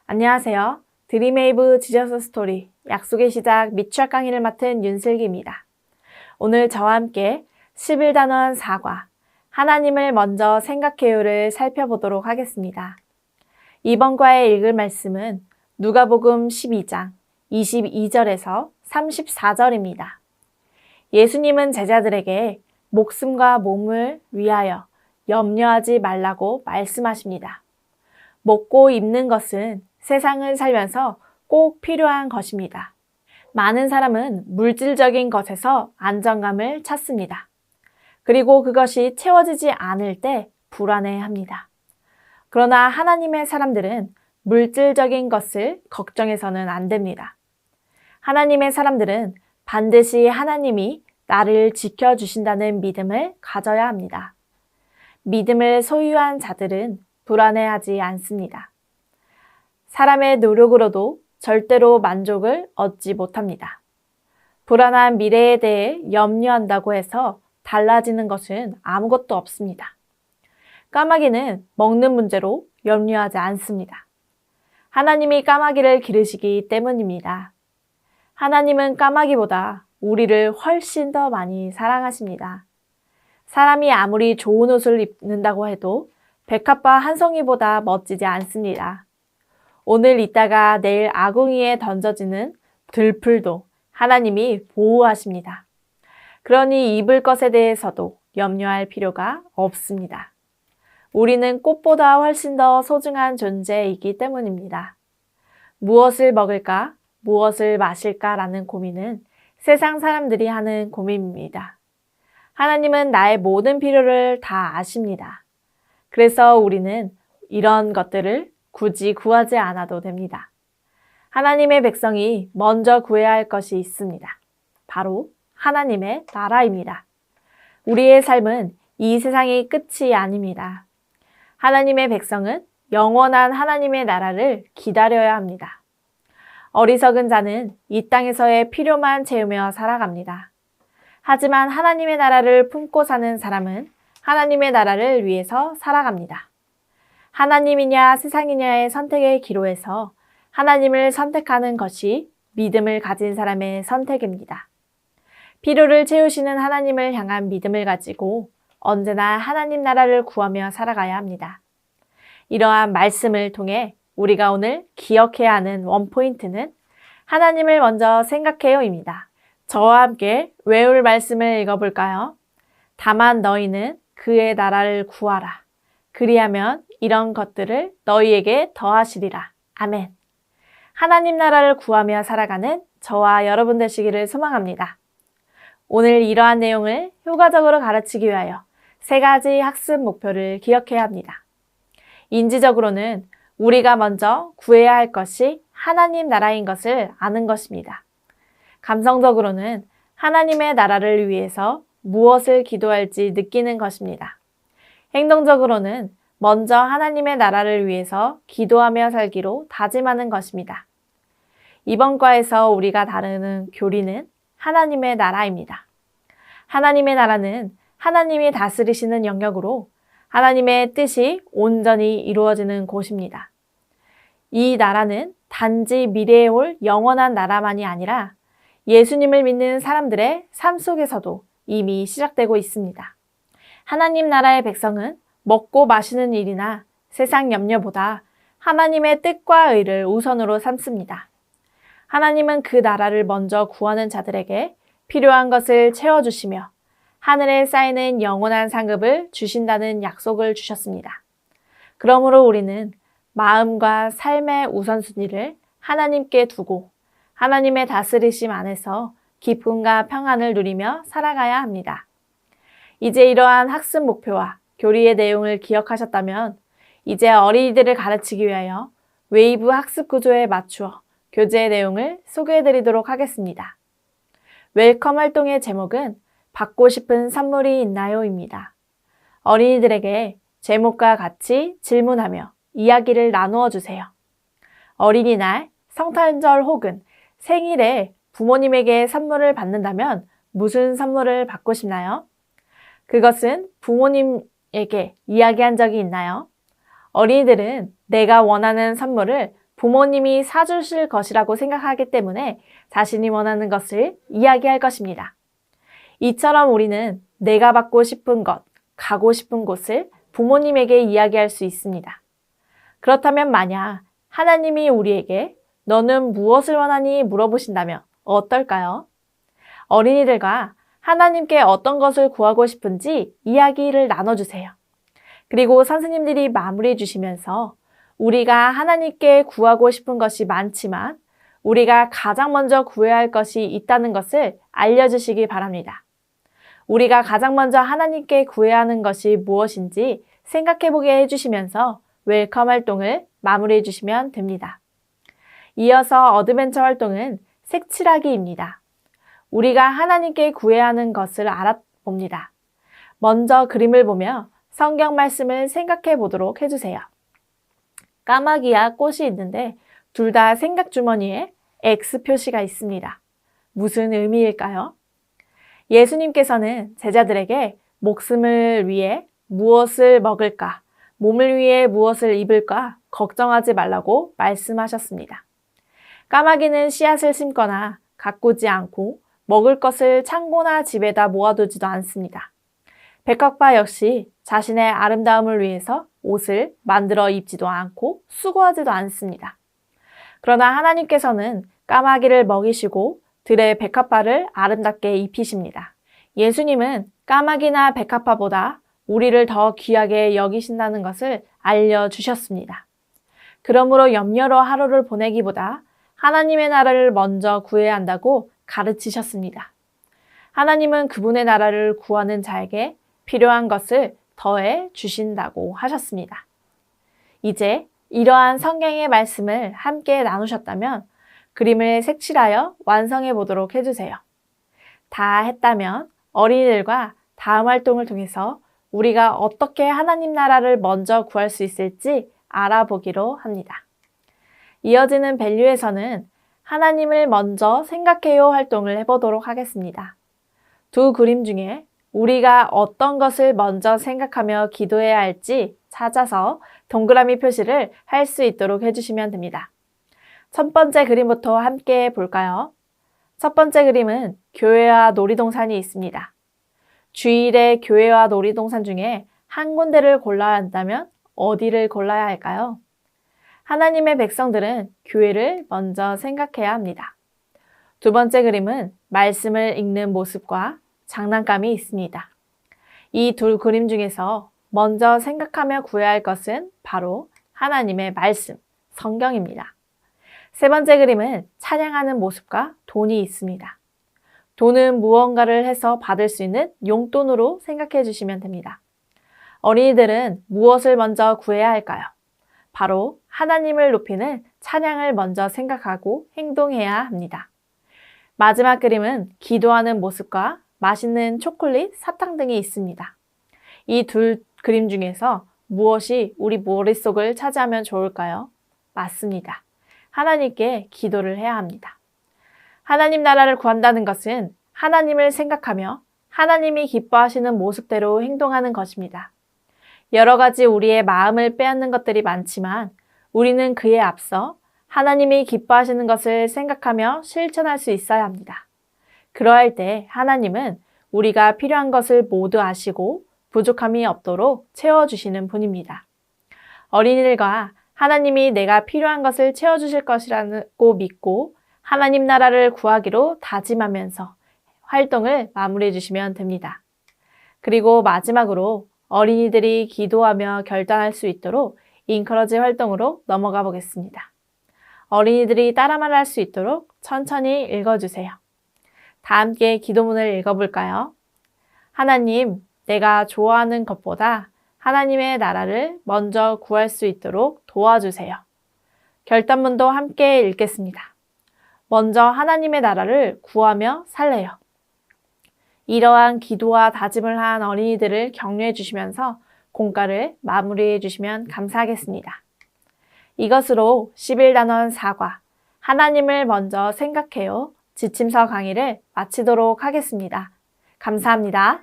안녕하세요. 드림웨이브 지저스 스토리 약속의 시작 미추알 강의를 맡은 윤슬기입니다. 오늘 저와 함께 11단원 사과 하나님을 먼저 생각해요를 살펴보도록 하겠습니다. 이번 과에 읽을 말씀은 누가복음 12장 22절에서 34절입니다. 예수님은 제자들에게 목숨과 몸을 위하여 염려하지 말라고 말씀하십니다. 먹고 입는 것은 세상을 살면서 꼭 필요한 것입니다. 많은 사람은 물질적인 것에서 안정감을 찾습니다. 그리고 그것이 채워지지 않을 때 불안해합니다. 그러나 하나님의 사람들은 물질적인 것을 걱정해서는 안 됩니다. 하나님의 사람들은 반드시 하나님이 나를 지켜주신다는 믿음을 가져야 합니다. 믿음을 소유한 자들은 불안해하지 않습니다. 사람의 노력으로도 절대로 만족을 얻지 못합니다. 불안한 미래에 대해 염려한다고 해서 달라지는 것은 아무것도 없습니다. 까마귀는 먹는 문제로 염려하지 않습니다. 하나님이 까마귀를 기르시기 때문입니다. 하나님은 까마귀보다 우리를 훨씬 더 많이 사랑하십니다. 사람이 아무리 좋은 옷을 입는다고 해도 백합과 한 송이보다 멋지지 않습니다. 오늘 있다가 내일 아궁이에 던져지는 들풀도 하나님이 보호하십니다. 그러니 입을 것에 대해서도 염려할 필요가 없습니다. 우리는 꽃보다 훨씬 더 소중한 존재이기 때문입니다. 무엇을 먹을까, 무엇을 마실까라는 고민은 세상 사람들이 하는 고민입니다. 하나님은 나의 모든 필요를 다 아십니다. 그래서 우리는 이런 것들을 굳이 구하지 않아도 됩니다. 하나님의 백성이 먼저 구해야 할 것이 있습니다. 바로 하나님의 나라입니다. 우리의 삶은 이 세상이 끝이 아닙니다. 하나님의 백성은 영원한 하나님의 나라를 기다려야 합니다. 어리석은 자는 이 땅에서의 필요만 채우며 살아갑니다. 하지만 하나님의 나라를 품고 사는 사람은 하나님의 나라를 위해서 살아갑니다. 하나님이냐 세상이냐의 선택의 기로에서 하나님을 선택하는 것이 믿음을 가진 사람의 선택입니다. 필요를 채우시는 하나님을 향한 믿음을 가지고 언제나 하나님 나라를 구하며 살아가야 합니다. 이러한 말씀을 통해 우리가 오늘 기억해야 하는 원포인트는 하나님을 먼저 생각해요입니다. 저와 함께 외울 말씀을 읽어볼까요? 다만 너희는 그의 나라를 구하라. 그리하면 이런 것들을 너희에게 더하시리라. 아멘. 하나님 나라를 구하며 살아가는 저와 여러분 되시기를 소망합니다. 오늘 이러한 내용을 효과적으로 가르치기 위하여 3가지 학습 목표를 기억해야 합니다. 인지적으로는 우리가 먼저 구해야 할 것이 하나님 나라인 것을 아는 것입니다. 감성적으로는 하나님의 나라를 위해서 무엇을 기도할지 느끼는 것입니다. 행동적으로는 먼저 하나님의 나라를 위해서 기도하며 살기로 다짐하는 것입니다. 이번 과에서 우리가 다루는 교리는 하나님의 나라입니다. 하나님의 나라는 하나님이 다스리시는 영역으로 하나님의 뜻이 온전히 이루어지는 곳입니다. 이 나라는 단지 미래에 올 영원한 나라만이 아니라 예수님을 믿는 사람들의 삶 속에서도 이미 시작되고 있습니다. 하나님 나라의 백성은 먹고 마시는 일이나 세상 염려보다 하나님의 뜻과 의를 우선으로 삼습니다. 하나님은 그 나라를 먼저 구하는 자들에게 필요한 것을 채워주시며 하늘에 쌓이는 영원한 상급을 주신다는 약속을 주셨습니다. 그러므로 우리는 마음과 삶의 우선순위를 하나님께 두고 하나님의 다스리심 안에서 기쁨과 평안을 누리며 살아가야 합니다. 이제 이러한 학습 목표와 교리의 내용을 기억하셨다면 이제 어린이들을 가르치기 위하여 웨이브 학습 구조에 맞추어 교재의 내용을 소개해드리도록 하겠습니다. 웰컴 활동의 제목은 받고 싶은 선물이 있나요?입니다. 어린이들에게 제목과 같이 질문하며 이야기를 나누어 주세요. 어린이날, 성탄절 혹은 생일에 부모님에게 선물을 받는다면 무슨 선물을 받고 싶나요? 그것은 부모님에게 이야기한 적이 있나요? 어린이들은 내가 원하는 선물을 부모님이 사주실 것이라고 생각하기 때문에 자신이 원하는 것을 이야기할 것입니다. 이처럼 우리는 내가 받고 싶은 것, 가고 싶은 곳을 부모님에게 이야기할 수 있습니다. 그렇다면 만약 하나님이 우리에게 너는 무엇을 원하니 물어보신다면 어떨까요? 어린이들과 하나님께 어떤 것을 구하고 싶은지 이야기를 나눠주세요. 그리고 선생님들이 마무리해 주시면서 우리가 하나님께 구하고 싶은 것이 많지만 우리가 가장 먼저 구해야 할 것이 있다는 것을 알려주시기 바랍니다. 우리가 가장 먼저 하나님께 구해야 하는 것이 무엇인지 생각해보게 해주시면서 웰컴 활동을 마무리해 주시면 됩니다. 이어서 어드벤처 활동은 색칠하기입니다. 우리가 하나님께 구해야 하는 것을 알아봅니다. 먼저 그림을 보며 성경 말씀을 생각해 보도록 해주세요. 까마귀와 꽃이 있는데 둘 다 생각 주머니에 X 표시가 있습니다. 무슨 의미일까요? 예수님께서는 제자들에게 목숨을 위해 무엇을 먹을까, 몸을 위해 무엇을 입을까 걱정하지 말라고 말씀하셨습니다. 까마귀는 씨앗을 심거나 가꾸지 않고 먹을 것을 창고나 집에다 모아두지도 않습니다. 백합화 역시 자신의 아름다움을 위해서 옷을 만들어 입지도 않고 수고하지도 않습니다. 그러나 하나님께서는 까마귀를 먹이시고 들의 백합화를 아름답게 입히십니다. 예수님은 까마귀나 백합화보다 우리를 더 귀하게 여기신다는 것을 알려주셨습니다. 그러므로 염려로 하루를 보내기보다 하나님의 나라를 먼저 구해야 한다고 가르치셨습니다. 하나님은 그분의 나라를 구하는 자에게 필요한 것을 더해 주신다고 하셨습니다. 이제 이러한 성경의 말씀을 함께 나누셨다면 그림을 색칠하여 완성해 보도록 해주세요. 다 했다면 어린이들과 다음 활동을 통해서 우리가 어떻게 하나님 나라를 먼저 구할 수 있을지 알아보기로 합니다. 이어지는 밸류에서는 하나님을 먼저 생각해요 활동을 해보도록 하겠습니다. 두 그림 중에 우리가 어떤 것을 먼저 생각하며 기도해야 할지 찾아서 동그라미 표시를 할 수 있도록 해주시면 됩니다. 첫 번째 그림부터 함께 볼까요? 첫 번째 그림은 교회와 놀이동산이 있습니다. 주일에 교회와 놀이동산 중에 한 군데를 골라야 한다면 어디를 골라야 할까요? 하나님의 백성들은 교회를 먼저 생각해야 합니다. 두 번째 그림은 말씀을 읽는 모습과 장난감이 있습니다. 이 두 그림 중에서 먼저 생각하며 구해야 할 것은 바로 하나님의 말씀, 성경입니다. 세 번째 그림은 찬양하는 모습과 돈이 있습니다. 돈은 무언가를 해서 받을 수 있는 용돈으로 생각해 주시면 됩니다. 어린이들은 무엇을 먼저 구해야 할까요? 바로 하나님을 높이는 찬양을 먼저 생각하고 행동해야 합니다. 마지막 그림은 기도하는 모습과 맛있는 초콜릿, 사탕 등이 있습니다. 이 두 그림 중에서 무엇이 우리 머릿속을 차지하면 좋을까요? 맞습니다. 하나님께 기도를 해야 합니다. 하나님 나라를 구한다는 것은 하나님을 생각하며 하나님이 기뻐하시는 모습대로 행동하는 것입니다. 여러 가지 우리의 마음을 빼앗는 것들이 많지만 우리는 그에 앞서 하나님이 기뻐하시는 것을 생각하며 실천할 수 있어야 합니다. 그러할 때 하나님은 우리가 필요한 것을 모두 아시고 부족함이 없도록 채워주시는 분입니다. 어린이들과 하나님이 내가 필요한 것을 채워주실 것이라고 믿고 하나님 나라를 구하기로 다짐하면서 활동을 마무리해 주시면 됩니다. 그리고 마지막으로 어린이들이 기도하며 결단할 수 있도록 인커러지 활동으로 넘어가 보겠습니다. 어린이들이 따라 말할 수 있도록 천천히 읽어주세요. 다 함께 기도문을 읽어볼까요? 하나님, 내가 좋아하는 것보다 하나님의 나라를 먼저 구할 수 있도록 도와주세요. 결단문도 함께 읽겠습니다. 먼저 하나님의 나라를 구하며 살래요. 이러한 기도와 다짐을 한 어린이들을 격려해 주시면서 공과를 마무리해 주시면 감사하겠습니다. 이것으로 11단원 4과 하나님을 먼저 생각해요 지침서 강의를 마치도록 하겠습니다. 감사합니다.